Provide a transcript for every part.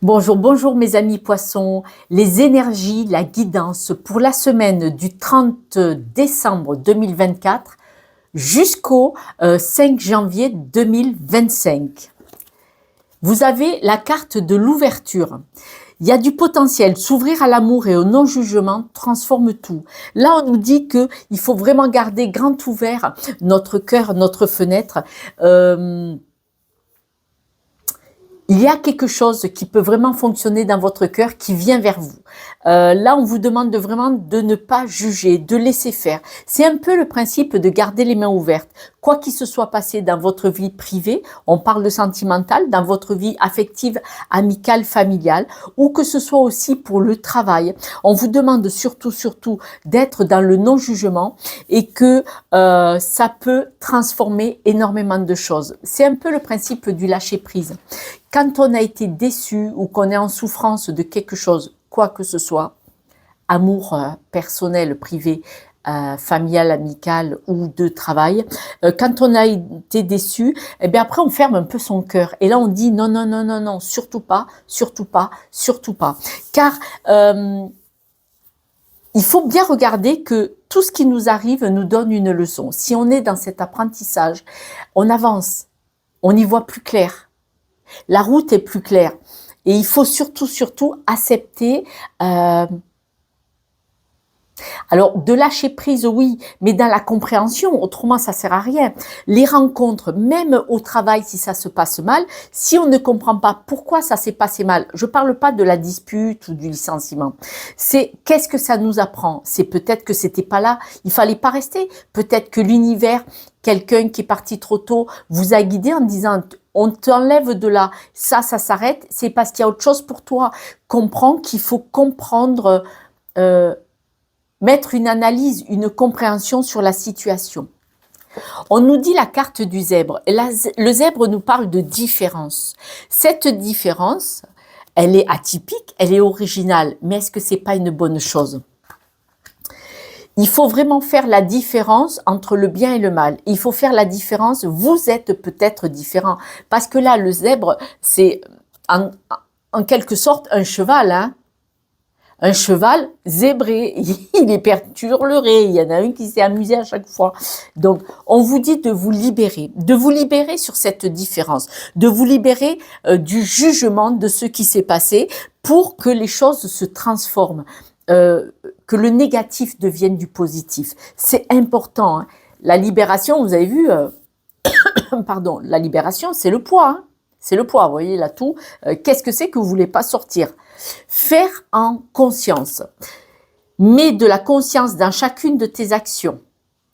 Bonjour, bonjour mes amis poissons. Les énergies, la guidance pour la semaine du 30 décembre 2024 jusqu'au 5 janvier 2025. Vous avez la carte de l'ouverture. Il y a du potentiel. S'ouvrir à l'amour et au non-jugement transforme tout. Là, on nous dit que il faut vraiment garder grand ouvert notre cœur, notre fenêtre. Il y a quelque chose qui peut vraiment fonctionner dans votre cœur qui vient vers vous. Là, on vous demande vraiment de ne pas juger, de laisser faire. C'est un peu le principe de garder les mains ouvertes. Quoi qu'il se soit passé dans votre vie privée, on parle de sentimental, dans votre vie affective, amicale, familiale, ou que ce soit aussi pour le travail. On vous demande surtout d'être dans le non-jugement et que ça peut transformer énormément de choses. C'est un peu le principe du lâcher-prise. Quand on a été déçu ou qu'on est en souffrance de quelque chose, quoi que ce soit, amour personnel, privé, familial, amical ou de travail, quand on a été déçu, eh bien après on ferme un peu son cœur et là on dit non, non, non, non, non, surtout pas, surtout pas, surtout pas. Car il faut bien regarder que tout ce qui nous arrive nous donne une leçon. Si on est dans cet apprentissage, on avance, on y voit plus clair. La route est plus claire. Et il faut surtout accepter. Alors, de lâcher prise, oui, mais dans la compréhension, autrement, ça sert à rien. Les rencontres, même au travail, si ça se passe mal, si on ne comprend pas pourquoi ça s'est passé mal, je parle pas de la dispute ou du licenciement. C'est qu'est-ce que ça nous apprend? C'est peut-être que c'était pas là, il fallait pas rester. Peut-être que l'univers, quelqu'un qui est parti trop tôt, vous a guidé en disant on t'enlève de là, ça s'arrête, c'est parce qu'il y a autre chose pour toi. Comprends qu'il faut comprendre, mettre une analyse, une compréhension sur la situation. On nous dit la carte du zèbre. Et le zèbre nous parle de différence. Cette différence, elle est atypique, elle est originale, mais est-ce que c'est pas une bonne chose? Il faut vraiment faire la différence entre le bien et le mal. Il faut faire la différence. Vous êtes peut-être différent. Parce que là, le zèbre, c'est en quelque sorte un cheval. Hein. Un cheval zébré. Il est perturbé. Il y en a un qui s'est amusé à chaque fois. Donc, on vous dit de vous libérer sur cette différence, de vous libérer du jugement de ce qui s'est passé pour que les choses se transforment. Que le négatif devienne du positif. C'est important. Hein. La libération, vous avez vu, pardon, la libération, c'est le poids. Hein. C'est le poids, vous voyez là tout. Qu'est-ce que c'est que vous voulez pas sortir? Faire en conscience. Mets de la conscience dans chacune de tes actions.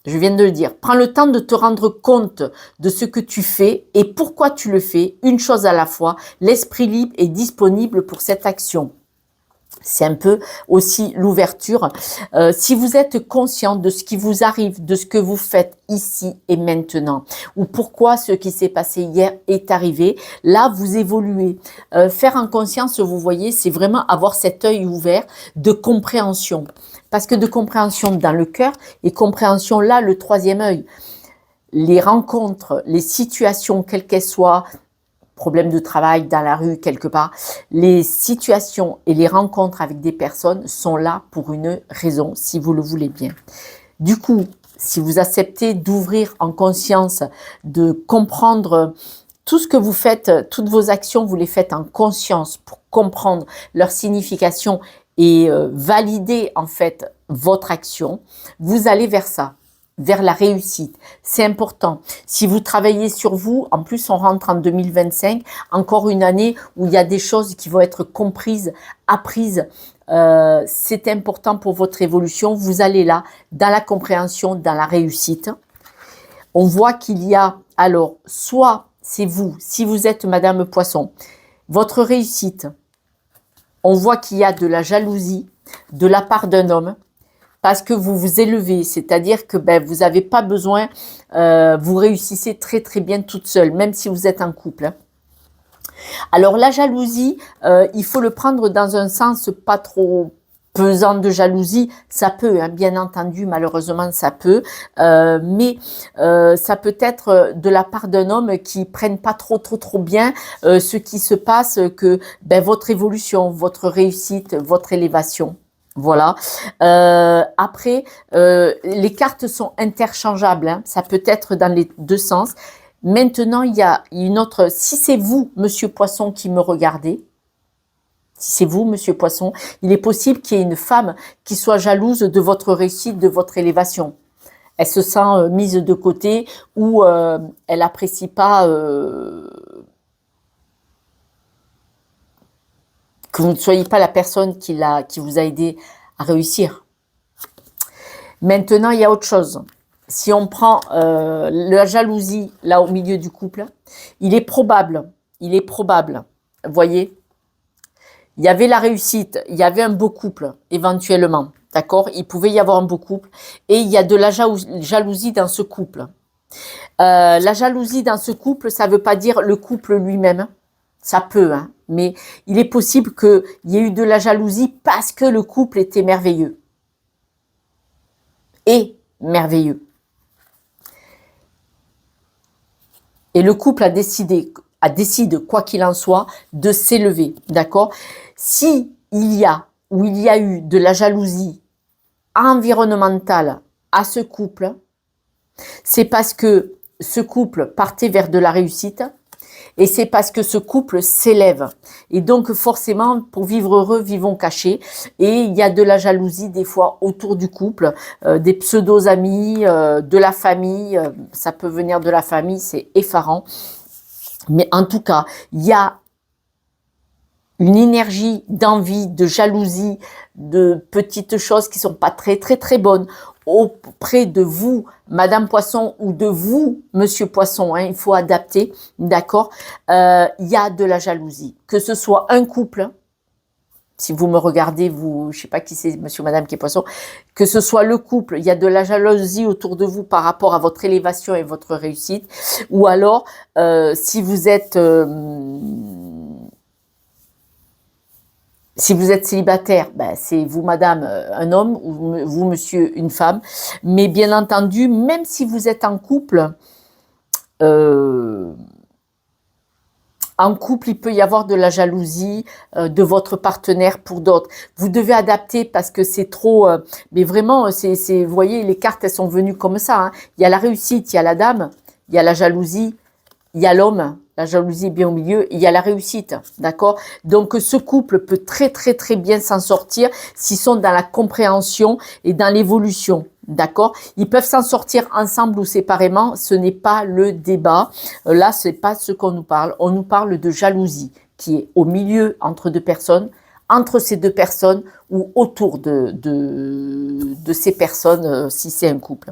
Je viens de le dire. Prends le temps de te rendre compte de ce que tu fais et pourquoi tu le fais, une chose à la fois. L'esprit libre est disponible pour cette action. C'est un peu aussi l'ouverture. Si vous êtes conscient de ce qui vous arrive, de ce que vous faites ici et maintenant, ou pourquoi ce qui s'est passé hier est arrivé, là vous évoluez. Faire en conscience, vous voyez, c'est vraiment avoir cet œil ouvert de compréhension. Parce que de compréhension dans le cœur et compréhension là, le troisième œil. Les rencontres, les situations, quelles qu'elles soient, problème de travail, dans la rue, quelque part, les situations et les rencontres avec des personnes sont là pour une raison, si vous le voulez bien. Du coup, si vous acceptez d'ouvrir en conscience, de comprendre tout ce que vous faites, toutes vos actions, vous les faites en conscience pour comprendre leur signification et valider en fait votre action, vous allez vers ça. Vers la réussite. C'est important. Si vous travaillez sur vous, en plus on rentre en 2025, encore une année où il y a des choses qui vont être comprises, apprises. C'est important pour votre évolution. Vous allez là, dans la compréhension, dans la réussite. On voit qu'il y a, alors, soit c'est vous, si vous êtes Madame Poisson, votre réussite, on voit qu'il y a de la jalousie de la part d'un homme, parce que vous vous élevez, c'est-à-dire que vous n'avez pas besoin, vous réussissez très très bien toute seule, même si vous êtes en couple. Hein. Alors la jalousie, il faut le prendre dans un sens pas trop pesant de jalousie, ça peut, hein, bien entendu, malheureusement, ça peut, mais ça peut être de la part d'un homme qui prenne pas trop bien ce qui se passe, que ben, votre évolution, votre réussite, votre élévation. Voilà. Après, les cartes sont interchangeables, hein, ça peut être dans les deux sens. Maintenant, il y a une autre, si c'est vous, Monsieur Poisson, qui me regardez, si c'est vous, Monsieur Poisson, il est possible qu'il y ait une femme qui soit jalouse de votre réussite, de votre élévation. Elle se sent mise de côté ou elle n'apprécie pas que vous ne soyez pas la personne qui vous a aidé à réussir. Maintenant, il y a autre chose. Si on prend la jalousie là au milieu du couple, il est probable, vous voyez, il y avait la réussite, il y avait un beau couple, éventuellement, d'accord? Il pouvait y avoir un beau couple, et il y a de la jalousie dans ce couple. La jalousie dans ce couple, ça ne veut pas dire le couple lui-même, ça peut, hein, mais il est possible qu'il y ait eu de la jalousie parce que le couple était merveilleux. Et merveilleux. Et le couple a décidé, quoi qu'il en soit, de s'élever, d'accord? Si il y a ou il y a eu de la jalousie environnementale à ce couple, c'est parce que ce couple partait vers de la réussite et c'est parce que ce couple s'élève. Et donc forcément, pour vivre heureux, vivons cachés. Et il y a de la jalousie des fois autour du couple, des pseudo-amis, de la famille, ça peut venir de la famille, c'est effarant. Mais en tout cas, il y a une énergie d'envie, de jalousie, de petites choses qui sont pas très bonnes auprès de vous, Madame Poisson, ou de vous, Monsieur Poisson, hein, il faut adapter, d'accord? Il y a de la jalousie, que ce soit un couple, si vous me regardez, vous, je sais pas qui c'est, Monsieur, Madame qui est Poisson, que ce soit le couple, il y a de la jalousie autour de vous par rapport à votre élévation et votre réussite, ou alors si vous êtes célibataire, ben c'est vous, madame, un homme, ou vous, monsieur, une femme. Mais bien entendu, même si vous êtes en couple, il peut y avoir de la jalousie de votre partenaire pour d'autres. Vous devez adapter parce que c'est trop... mais vraiment, vous voyez, les cartes, elles sont venues comme ça. Hein. Il y a la réussite, il y a la dame, il y a la jalousie, il y a l'homme. La jalousie est bien au milieu, il y a la réussite, d'accord? Donc ce couple peut très bien s'en sortir s'ils sont dans la compréhension et dans l'évolution, d'accord? Ils peuvent s'en sortir ensemble ou séparément, ce n'est pas le débat. Là, c'est pas ce qu'on nous parle. On nous parle de jalousie qui est au milieu entre deux personnes, entre ces deux personnes ou autour de ces personnes si c'est un couple.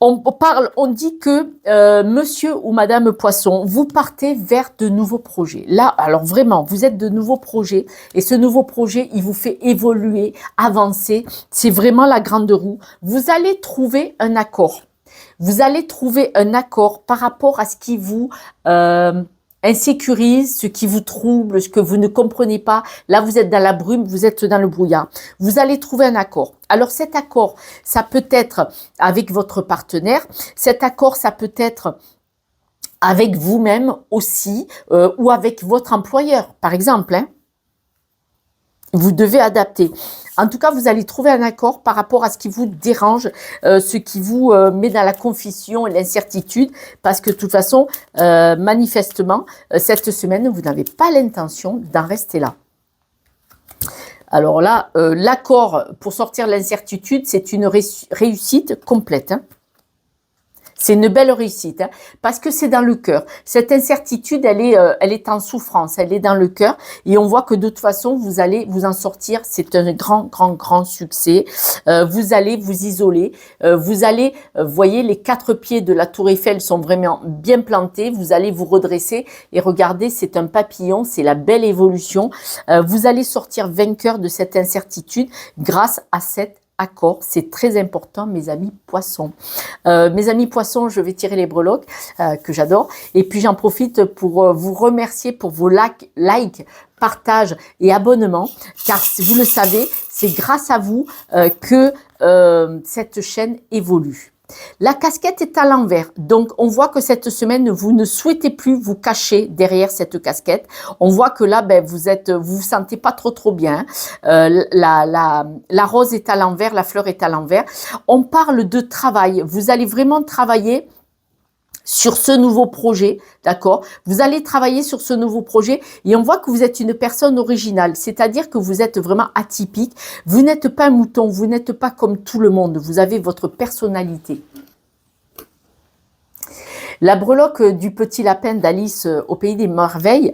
On dit que monsieur ou madame Poisson, vous partez vers de nouveaux projets. Là, alors vraiment, vous êtes de nouveaux projets et ce nouveau projet, il vous fait évoluer, avancer. C'est vraiment la grande roue. Vous allez trouver un accord. Vous allez trouver un accord par rapport à ce qui vous insécurise, ce qui vous trouble, ce que vous ne comprenez pas. Là, vous êtes dans la brume, vous êtes dans le brouillard. Vous allez trouver un accord. Alors, cet accord, ça peut être avec votre partenaire. Cet accord, ça peut être avec vous-même aussi ou avec votre employeur, par exemple. Hein. Vous devez adapter. En tout cas, vous allez trouver un accord par rapport à ce qui vous dérange, ce qui vous met dans la confusion et l'incertitude, parce que de toute façon, manifestement, cette semaine, vous n'avez pas l'intention d'en rester là. Alors là, l'accord pour sortir de l'incertitude, c'est une réussite complète. Hein. C'est une belle réussite, hein, parce que c'est dans le cœur. Cette incertitude, elle est en souffrance, elle est dans le cœur. Et on voit que de toute façon, vous allez vous en sortir. C'est un grand succès. Vous allez vous isoler. Vous allez, voyez, les 4 pieds de la tour Eiffel sont vraiment bien plantés. Vous allez vous redresser. Et regardez, c'est un papillon, c'est la belle évolution. Vous allez sortir vainqueur de cette incertitude grâce à cette accord, c'est très important, mes amis poissons. Mes amis poissons, je vais tirer les breloques, que j'adore. Et puis, j'en profite pour vous remercier pour vos likes, partages et abonnements, car vous le savez, c'est grâce à vous que cette chaîne évolue. La casquette est à l'envers, donc on voit que cette semaine, vous ne souhaitez plus vous cacher derrière cette casquette. On voit que là, ben, vous sentez pas trop bien. La rose est à l'envers, la fleur est à l'envers. On parle de travail. Vous allez vraiment travailler sur ce nouveau projet, d'accord? Vous allez travailler sur ce nouveau projet et on voit que vous êtes une personne originale, c'est-à-dire que vous êtes vraiment atypique. Vous n'êtes pas un mouton, vous n'êtes pas comme tout le monde, vous avez votre personnalité. La breloque du petit lapin d'Alice au pays des merveilles,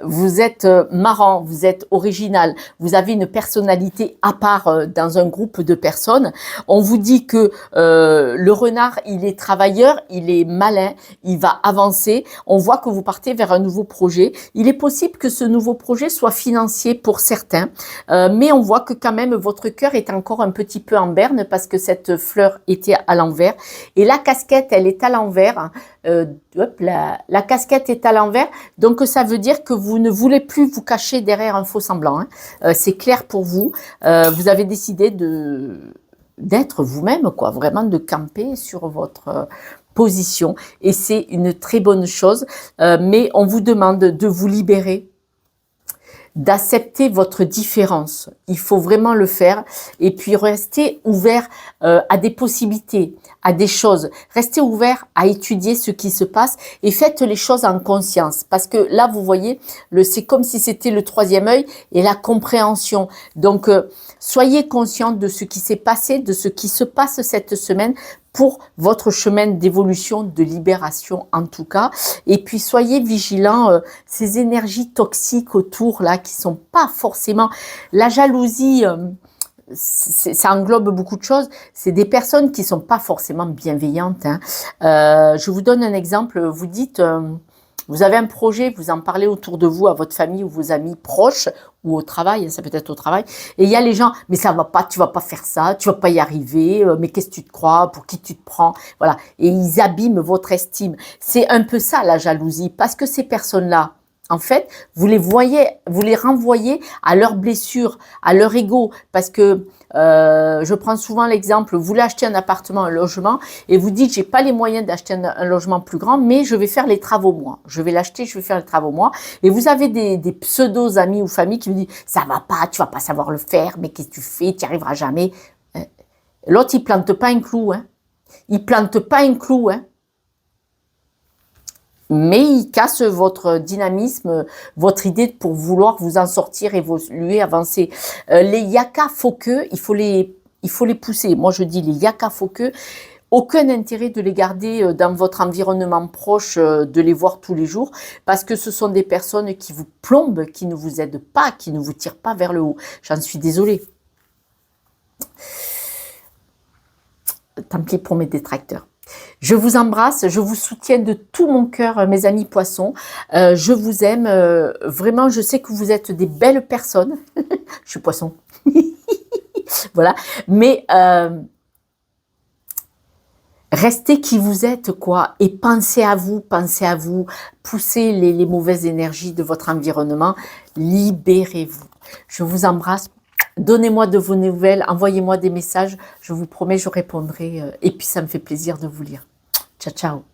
vous êtes marrant, vous êtes original, vous avez une personnalité à part dans un groupe de personnes. On vous dit que le renard, il est travailleur, il est malin, il va avancer. On voit que vous partez vers un nouveau projet. Il est possible que ce nouveau projet soit financier pour certains, mais on voit que quand même votre cœur est encore un petit peu en berne parce que cette fleur était à l'envers. Et la casquette, elle est à l'envers. La casquette est à l'envers, donc ça veut dire que vous ne voulez plus vous cacher derrière un faux semblant. C'est clair pour vous. Vous avez décidé d'être vous-même, quoi, vraiment de camper sur votre position, et c'est une très bonne chose. Mais on vous demande de vous libérer, d'accepter votre différence. Il faut vraiment le faire et puis rester ouvert à des possibilités, à des choses. Restez ouvert à étudier ce qui se passe et faites les choses en conscience. Parce que là, vous voyez, c'est comme si c'était le troisième œil et la compréhension. Donc, soyez conscient de ce qui s'est passé, de ce qui se passe cette semaine pour votre chemin d'évolution, de libération en tout cas. Et puis soyez vigilants, ces énergies toxiques autour là qui sont pas forcément... La jalousie, ça englobe beaucoup de choses. C'est des personnes qui sont pas forcément bienveillantes. Je vous donne un exemple. Vous dites... vous avez un projet, vous en parlez autour de vous, à votre famille ou vos amis proches, ou au travail, ça peut être au travail, et il y a les gens, mais ça va pas, tu vas pas faire ça, tu vas pas y arriver, mais qu'est-ce que tu te crois, pour qui tu te prends, voilà, et ils abîment votre estime. C'est un peu ça la jalousie, parce que ces personnes-là, en fait, vous les renvoyez à leurs blessures, à leur ego, parce que je prends souvent l'exemple, vous voulez acheter un appartement, un logement, et vous dites, j'ai pas les moyens d'acheter un logement plus grand, mais je vais faire les travaux moi. Je vais l'acheter, je vais faire les travaux moi. Et vous avez des pseudos amis ou familles qui vous disent, ça va pas, tu vas pas savoir le faire, mais qu'est-ce que tu fais, tu n'y arriveras jamais. L'autre, il plante pas un clou, hein. Il plante pas un clou, hein. Mais il casse votre dynamisme, votre idée pour vouloir vous en sortir, évoluer, avancer. Les yaka faux queue, il faut les pousser. Moi, je dis les yaka faux queue, aucun intérêt de les garder dans votre environnement proche, de les voir tous les jours, parce que ce sont des personnes qui vous plombent, qui ne vous aident pas, qui ne vous tirent pas vers le haut. J'en suis désolée. Tant pis pour mes détracteurs. Je vous embrasse, je vous soutiens de tout mon cœur, mes amis poissons. Je vous aime, vraiment, je sais que vous êtes des belles personnes. Je suis poisson. Voilà. Mais restez qui vous êtes, quoi. Et pensez à vous, poussez les mauvaises énergies de votre environnement. Libérez-vous. Je vous embrasse. Donnez-moi de vos nouvelles, envoyez-moi des messages, je vous promets, je répondrai. Et puis, ça me fait plaisir de vous lire. Ciao, ciao.